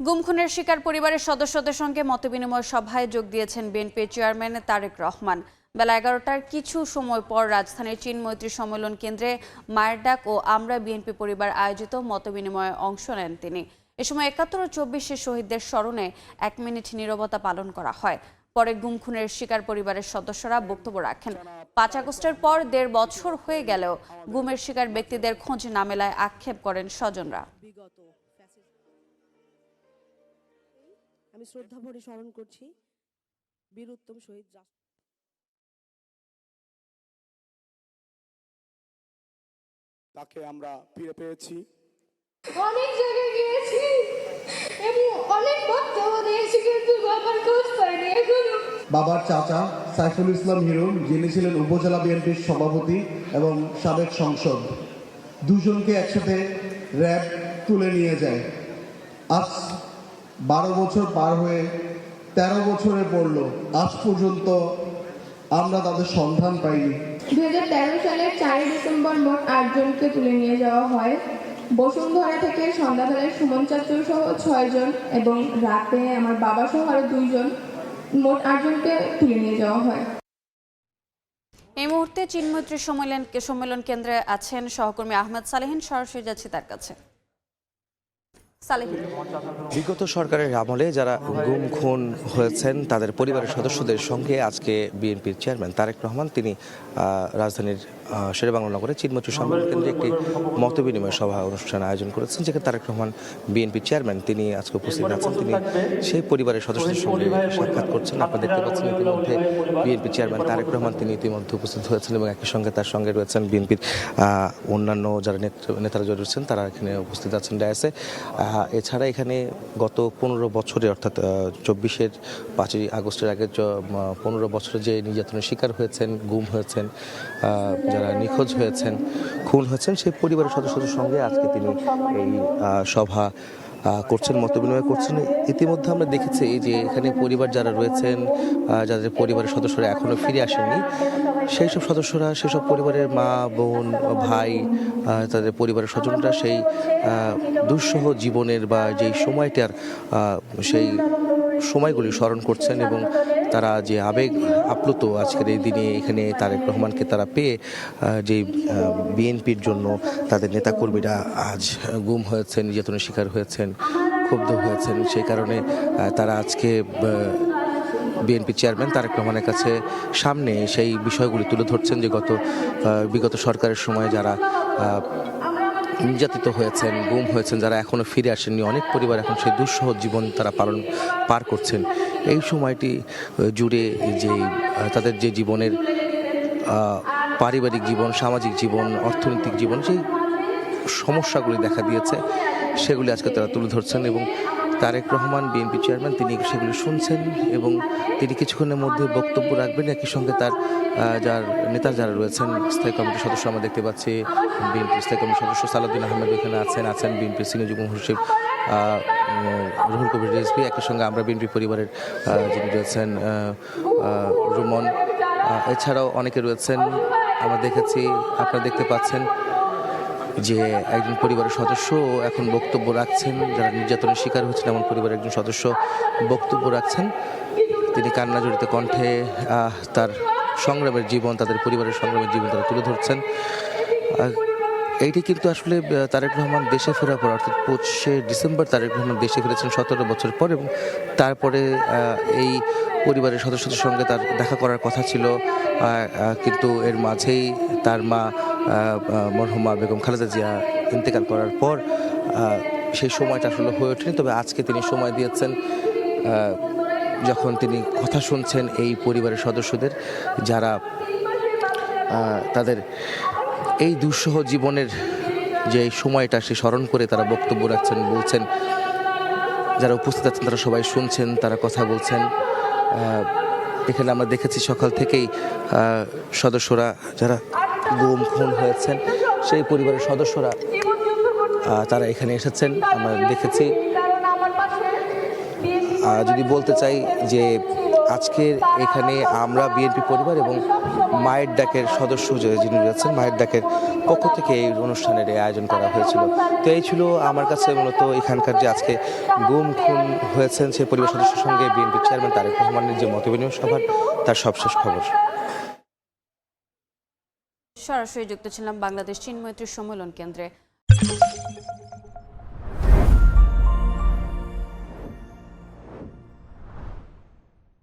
গুম খুনের শিকার পরিবারের সদস্যদের সঙ্গে মতবিনিময় সভায় যোগ দিয়েছেন বিএনপির চেয়ারম্যান তারেক রহমান। বেলা 11টার কিছু সময় পর রাজধানীর চীন মৈত্রী সম্মেলন কেন্দ্রে মায়ের ডাক ও আমরা বিএনপি পরিবার আয়োজিত মতবিনিময়ে অংশ নেন তিনি। এ সময় ৭১ ও ২৪ শহীদদের স্মরণে ১ মিনিট নীরবতা পালন করা হয়। পরে গুম খুনের শিকার পরিবারের সদস্যরা বক্তব্য রাখেন। ৫ আগস্টের পর ১.৫ বছর হয়ে গেলেও গুমের শিকার ব্যক্তিদের খোঁজ না মেলায় আক্ষেপ করেন স্বজনরা। আমি শ্রদ্ধা ভরে স্মরণ করছি বীর উত্তম শহীদ। তাকে আমরা ফিরে পেয়েছি। অনেক জায়গায় গিয়েছি এবং অনেক বক্তব্য দিয়েছি, কিন্তু বাবার খোঁজ পাইনি এখনো। বাবার চাচা সাইফুল ইসলাম হিরো, যিনি ছিলেন উপজেলা বিএনপির সভাপতি এবং সাবেক সংসদ, দুজনকে একসাথে র্যাব তুলে নিয়ে যায়। আজ 12 বছর পার হয়ে 13 বছরে পড়ল, আজ পর্যন্ত আমরা তাদের সন্ধান পাইনি। 2013 সালের 4 ডিসেম্বর মোট 8 জনকে তুলে নিয়ে যাওয়া হয়। বসুন্ধরা থেকে সন্ধ্যাবেলায় সুমন চাচুর সহ 6 জন এবং রাতে আমার বাবা সহ আরো 2 জন, মোট 8 জনকে তুলে নিয়ে যাওয়া হয়। এই মুহূর্তে চীন মৈত্রী সম্মেলন কেন্দ্রে আছেন সহকর্মী আহমেদ সালেহিন। সরাসরি যাচ্ছি তার কাছে। বিগত সরকারের আমলে যারা গুম খুন হয়েছেন তাদের পরিবারের সদস্যদের সঙ্গে আজকে বিএনপির চেয়ারম্যান তারেক রহমান তিনি রাজধানীর শেরেবাংলা নগরে চীন মৈত্রী সম্মেলন কেন্দ্রে একটি মতবিনিময় সভা অনুষ্ঠান আয়োজন করেছেন, যেখানে তারেক রহমান বিএনপির চেয়ারম্যান তিনি আজকে উপস্থিত আছেন। তিনি সেই পরিবারের সদস্যদের সঙ্গে সাক্ষাৎ করছেন। আপনারা দেখতে পাচ্ছেন ইতিমধ্যে বিএনপির চেয়ারম্যান তারেক রহমান তিনি ইতিমধ্যে উপস্থিত হয়েছেন এবং একই সঙ্গে তার সঙ্গে রয়েছেন বিএনপির অন্যান্য যারা নেতারা রয়েছেন, তারা এখানে উপস্থিত আছেন ডায়াসে। এছাড়া এখানে গত 15 বছরে অর্থাৎ 24-এর 5ই আগস্টের আগে 15 বছরে যে নির্যাতনের শিকার হয়েছেন, গুম হয়েছেন, যারা নিখোঁজ হয়েছেন, খুন হয়েছেন, সেই পরিবারের সদস্যদের সঙ্গে আজকে তিনি এই সভা করছেন, মতবিনিময় করছেন। ইতিমধ্যে আমরা দেখেছি যে এখানে পরিবার যারা রয়েছেন, যাদের পরিবারের সদস্যরা এখনও ফিরে আসেননি, সেই সব সদস্যরা, সেসব পরিবারের মা, বোন, ভাই, তাদের পরিবারের স্বজনরা সেই দুঃসহ জীবনের বা যেই সময়টার সেই সময়গুলি স্মরণ করছেন এবং তারা যে আবেগ আপ্লুত আজকের এই দিনে এখানে তারেক রহমানকে তারা পেয়ে, যে বিএনপির জন্য তাদের নেতাকর্মীরা আজ গুম হয়েছেন, নির্যাতনের শিকার হয়েছেন, ক্ষুব্ধ হয়েছেন, সেই কারণে তারা আজকে বিএনপি চেয়ারম্যান তারেক রহমানের কাছে সামনে সেই বিষয়গুলি তুলে ধরছেন যে বিগত সরকারের সময় যারা নির্যাতিত হয়েছেন, গুম হয়েছেন, যারা এখনও ফিরে আসেননি, অনেক পরিবার এখন সেই দুঃসহ জীবন তারা পার করছেন। এই সময়টি জুড়ে যে তাদের যে জীবনের পারিবারিক জীবন, সামাজিক জীবন, অর্থনৈতিক জীবন, সেই সমস্যাগুলি দেখা দিয়েছে, সেগুলি আজকে তারা তুলে ধরছেন এবং তারেক রহমান বিএনপি চেয়ারম্যান তিনি সেগুলি শুনছেন এবং তিনি কিছুক্ষণের মধ্যে বক্তব্য রাখবেন। একই সঙ্গে তার নেতারা যারা রয়েছেন, স্থায়ী কমিটির সদস্য আমরা দেখতে পাচ্ছি, বিএনপি স্থায়ী কমিটির সদস্য সালাউদ্দিন আহমেদ এখানে আছেন বিএনপির সিনিয়র যুগ্ম মহাসচিব রুহুল কবির রিজভী, একই সঙ্গে আমরা বিএনপি পরিবারের যিনি রয়েছেন রুমন, এছাড়াও অনেকে রয়েছেন। আমরা দেখেছি, আপনারা দেখতে পাচ্ছেন যে একজন পরিবারের সদস্য এখন বক্তব্য রাখছেন, যারা নির্যাতনের শিকার হয়েছেন এমন পরিবারের একজন সদস্য বক্তব্য রাখছেন। তিনি কান্না জড়িত কণ্ঠে তার সংগ্রামের জীবন, তাদের পরিবারের সংগ্রামের জীবন তারা তুলে ধরছেন। এইটি কিন্তু আসলে তারেক রহমান দেশে ফেরার পর, অর্থাৎ 25শে ডিসেম্বর তারেক রহমান দেশে ফিরেছেন 17 বছর পর এবং তারপরে এই পরিবারের সদস্যদের সঙ্গে তার দেখা করার কথা ছিল, কিন্তু এর মাঝেই তার মা মরহুমা বেগম খালেদা জিয়া ইন্তেকাল করার পর সেই সময়টা আসলে হয়ে ওঠেনি। তবে আজকে তিনি সময় দিয়েছেন, যখন তিনি কথা শুনছেন এই পরিবারের সদস্যদের, যারা তাদের এই দুঃসহ জীবনের যে সময়টা সে স্মরণ করে তারা বক্তব্য রাখছেন, বলছেন। যারা উপস্থিত আছেন তারা সবাই শুনছেন, তারা কথা বলছেন। এখানে আমরা দেখেছি সকাল থেকেই সদস্যরা যারা গুম খুন হয়েছেন সেই পরিবারের সদস্যরা তারা এখানে এসেছেন, আমরা দেখেছি। যদি বলতে চাই যে আজকের এখানে আমরা বিএনপি পরিবার এবং মায়ের ডাকের সদস্য যিনি রয়েছেন, মায়ের ডাকের পক্ষ থেকে এই অনুষ্ঠানের এই আয়োজন করা হয়েছিল। তো এই ছিল আমার কাছে মূলত এখানকার যে আজকে গুম খুন হয়েছেন সেই পরিবার সদস্যের সঙ্গে বিএনপি চেয়ারম্যান তারেক রহমানের যে মতবিনিময় সভার তার সবশেষ খবর। সরাসরি যুক্ত ছিলাম বাংলাদেশ চীন মৈত্রী সম্মেলন কেন্দ্রে।